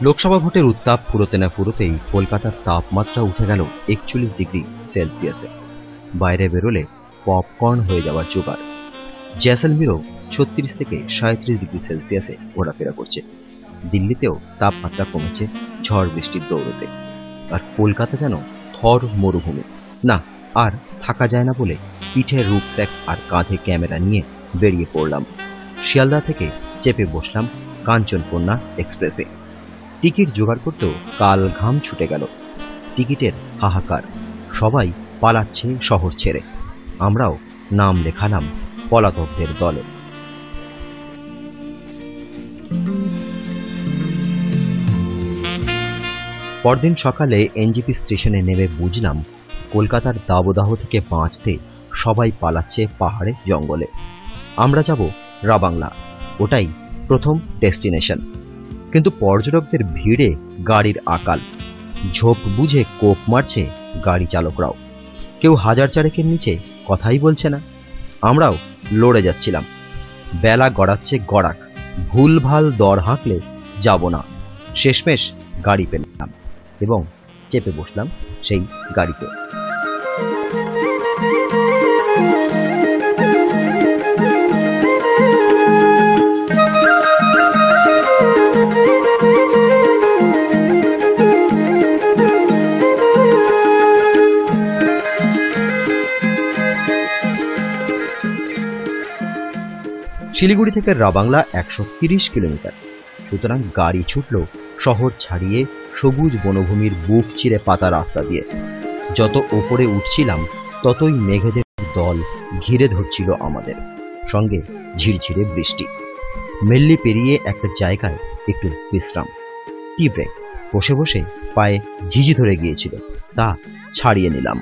লোকসভা ভোটের উত্তাপ ফুরোতে না ফুরোতেই কলকাতার তাপমাত্রা উঠে গেল 41 ডিগ্রি সেলসিয়াসে। বাইরে বেরোলে পপকর্ন হয়ে যাওয়ার জোগাড়। জয়সলমীরও 36 থেকে 37 ডিগ্রি সেলসিয়াসে ঘোরাফেরা করছে। দিল্লিতেও তাপমাত্রা কমেছে ঝড় বৃষ্টির দৌড়তে। আর কলকাতা যেন থর মরুভূমি। না, আর থাকা যায় না বলে পিঠে রুকস্যাক আর কাঁধে ক্যামেরা নিয়ে বেরিয়ে পড়লাম। শিয়ালদা থেকে চেপে বসলাম কাঞ্চনকন্যা এক্সপ্রেসে। টিকিট জোগাড় করতেও কাল ঘাম ছুটে গেল। টিকিটের হাহাকার, সবাই পালাচ্ছে শহর ছেড়ে। আমরাও নাম লেখালাম পলাতকদের দলে। পরদিন সকালে এনজিপি স্টেশনে নেমে বুঝলাম কলকাতার দাবদাহ থেকে বাঁচতে সবাই পালাচ্ছে পাহাড়ে জঙ্গলে। আমরা যাব রাবাংলা, ওটাই প্রথম ডেস্টিনেশন। কিন্তু পর্যটকদের ভিড়ে গাড়ির আকাল। ঝোপ বুঝে কোপ মারছে গাড়ি চালকরাও। কেউ 1000 চারেকের নিচে কথাই বলছে না। আমরাও লড়ে যাচ্ছিলাম। বেলা গড়াচ্ছে গড়াক, ভুলভাল দর হাঁকলে যাব না। শেষমেশ গাড়ি পেলাম এবং চেপে বসলাম সেই গাড়িতে। শিলিগুড়ি থেকে রাবাংলা 130 কিলোমিটার। সুতরাং গাড়ি ছুটল শহর ছাড়িয়ে সবুজ বনভূমির বুক চিরে পাতা রাস্তা দিয়ে। যত ওপরে উঠছিলাম ততই মেঘেদের দল ঘিরে ধরছিল আমাদের, সঙ্গে ঝিরঝিরে বৃষ্টি। মেল্লি পেরিয়ে একটা জায়গায় একটু বিশ্রাম, টি ব্রেক। বসে বসে পায়ে ঝিঝি ধরে গিয়েছিল, তা ছাড়িয়ে নিলাম।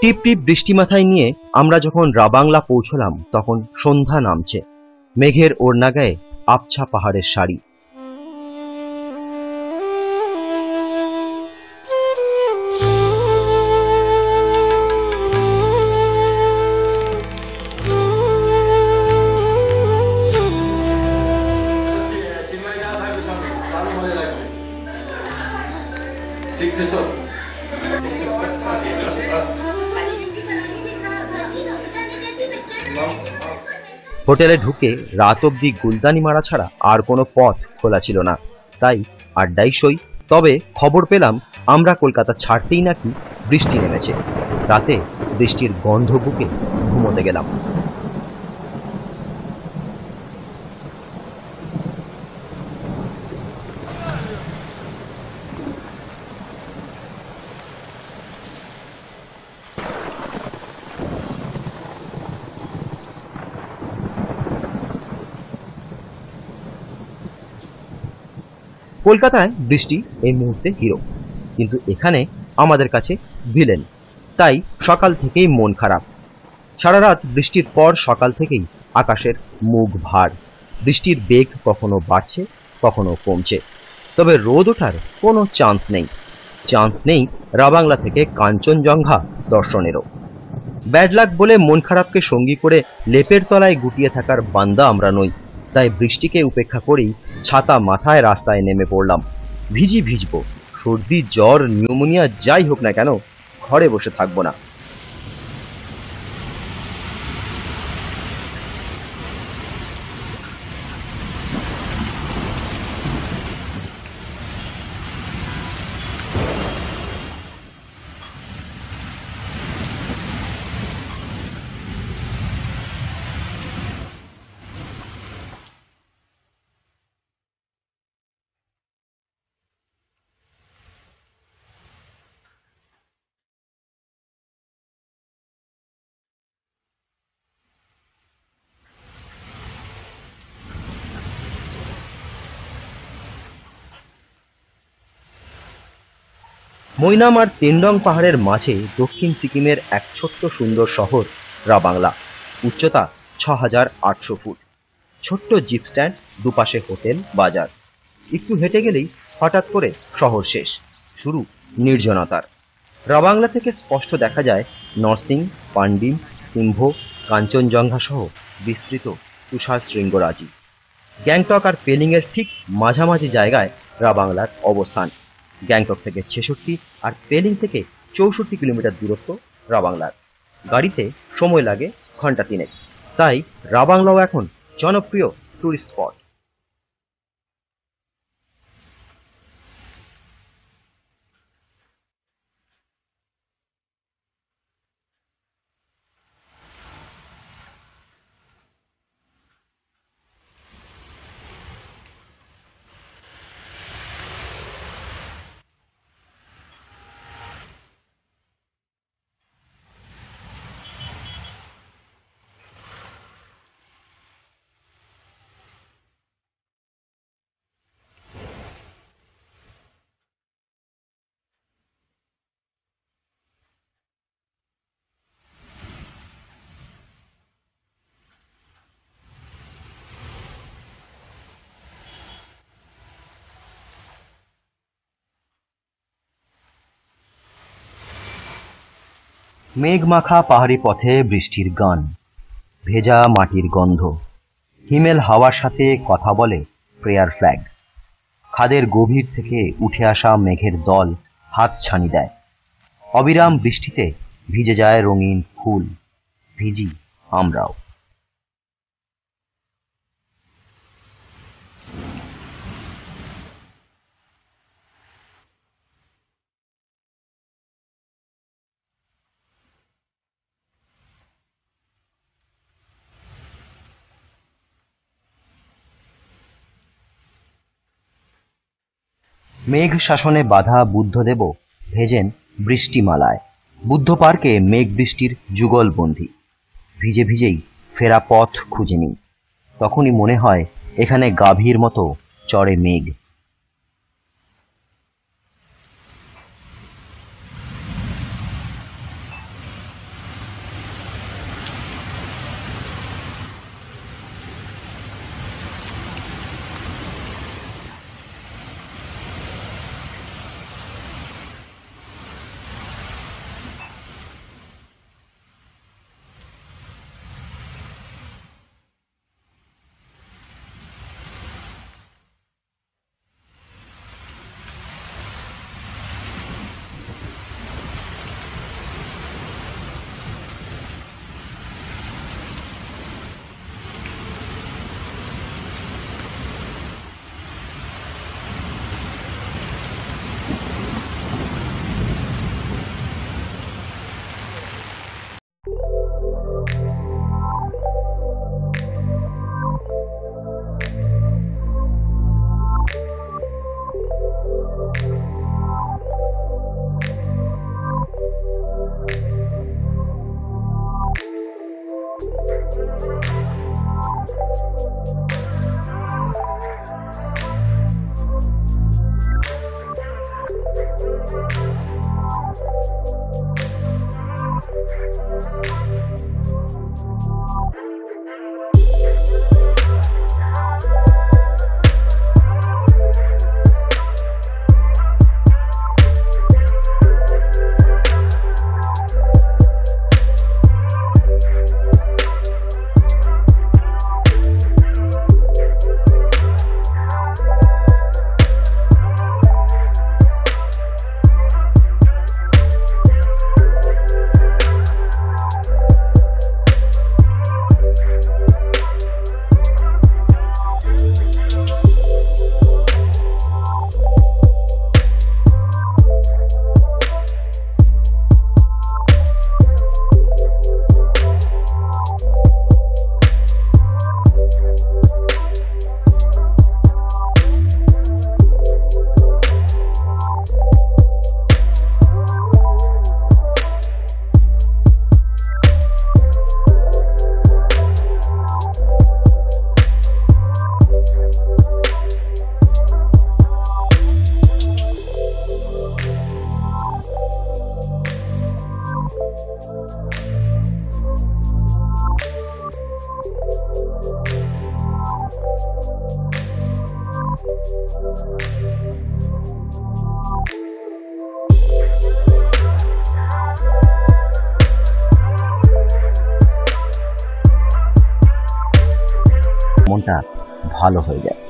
টিপ টিপ বৃষ্টি মাথায় নিয়ে আমরা যখন রাবাংলা পৌঁছলাম তখন সন্ধ্যা নামছে। মেঘের ওড়না গায়ে আবছা পাহাড়ের সারি। হোটেলে ঢুকে রাত অব্দি গুলদানি মারা ছাড়া আর কোনো পথ খোলা ছিল না। তাই আড্ডাই সই। তবে খবর পেলাম আমরা কলকাতা ছাড়তেই নাকি বৃষ্টি নেমেছে। রাতে বৃষ্টির গন্ধ বুকে ঘুমোতে গেলাম। কলকাতায় বৃষ্টি এই মুহূর্তে হিরো, কিন্তু এখানে আমাদের কাছে ভিলেন। তাই সকাল থেকেই মন খারাপ। সারা রাত বৃষ্টির পর সকাল থেকেই আকাশের মুখ ভার। বৃষ্টির বেগ কখনো বাড়ছে, কখনো কমছে। তবে রোদ ওঠার কোনো চান্স নেই রাবাংলা থেকে কাঞ্চনজঙ্ঘা দর্শনেরও। ব্যাড লাক বলে মন খারাপকে সঙ্গী করে লেপের তলায় গুটিয়ে থাকার বান্দা আমরা নই। তাই বৃষ্টিকে উপেক্ষা করেই ছাতা মাথায় রাস্তায় নেমে পড়লাম। ভিজবো, সর্দি জ্বর নিউমোনিয়া যাই হোক না কেন, ঘরে বসে থাকবো না। মৈনাম আর তেনডং পাহাড়ের মাঝে দক্ষিণ সিকিমের এক ছোট্ট সুন্দর শহর রাবাংলা। উচ্চতা 6800 ফুট। ছোট্ট জিপ স্ট্যান্ড, দুপাশে হোটেল, বাজার। একটু হেঁটে গেলেই হঠাৎ করে শহর শেষ, শুরু নির্জনতার। রাবাংলা থেকে স্পষ্ট দেখা যায় নরসিং, পান্ডিম, সিম্ভ, কাঞ্চনজঙ্ঘা সহ বিস্তৃত তুষার শৃঙ্গরাজি। গ্যাংটক আর পেলিং এর ঠিক মাঝামাঝি জায়গায় রাবাংলার অবস্থান। গ্যাংটক থেকে 66 আর পেলিং থেকে 64 কিলোমিটার দূরত্ব রাবাংলার। গাড়িতে সময় লাগে ঘন্টা 3। তাই রাবাংলাও এখন জনপ্রিয় টুরিস্ট স্পট। মেঘমাখা পাহাড়ি পথে বৃষ্টির গান, ভেজা মাটির গন্ধ, হিমেল হাওয়ার সাথে কথা বলে প্রেয়ার ফ্ল্যাগ। খাদের গভীর থেকে উঠে আসা মেঘের দল হাত ছানি দেয়। অবিরাম বৃষ্টিতে ভিজে যায় রঙিন ফুল, ভিজি আমরাও। মেঘ শাসনে বাধা বুদ্ধদেব ভেজেন বৃষ্টিমালায়। বুদ্ধ পার্কে মেঘ বৃষ্টির যুগলবন্দী। ভিজে ভিজেই ফেরা পথ খুঁজে নিই। তখনই মনে হয় এখানে গাভীর মতো চড়ে মেঘ। মনটা ভালো হয়ে যায়।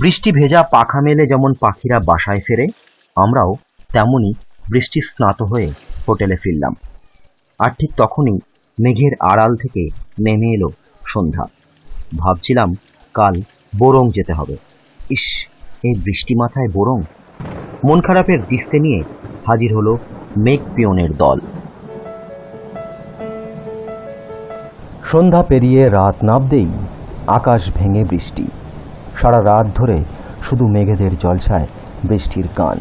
বৃষ্টি ভেজা পাখা মেলে যেমন পাখিরা বাসায় ফেরে, আমরাও তেমনি বৃষ্টি স্নাত হয়ে হোটেলে ফিরলাম। আর ঠিক তখনই মেঘের আড়াল থেকে নেমে এলো সন্ধ্যা। ভাবছিলাম কাল বোরং যেতে হবে। ইস, এই বৃষ্টি মাথায় বোরং! মন খারাপের দিস্তে নিয়ে হাজির হলো মেঘ পিয়নের দল। সন্ধ্যা পেরিয়ে রাত নামতেই আকাশ ভেঙে বৃষ্টি। সারা রাত ধরে শুধু মেঘেদের জলছায় বৃষ্টির গান।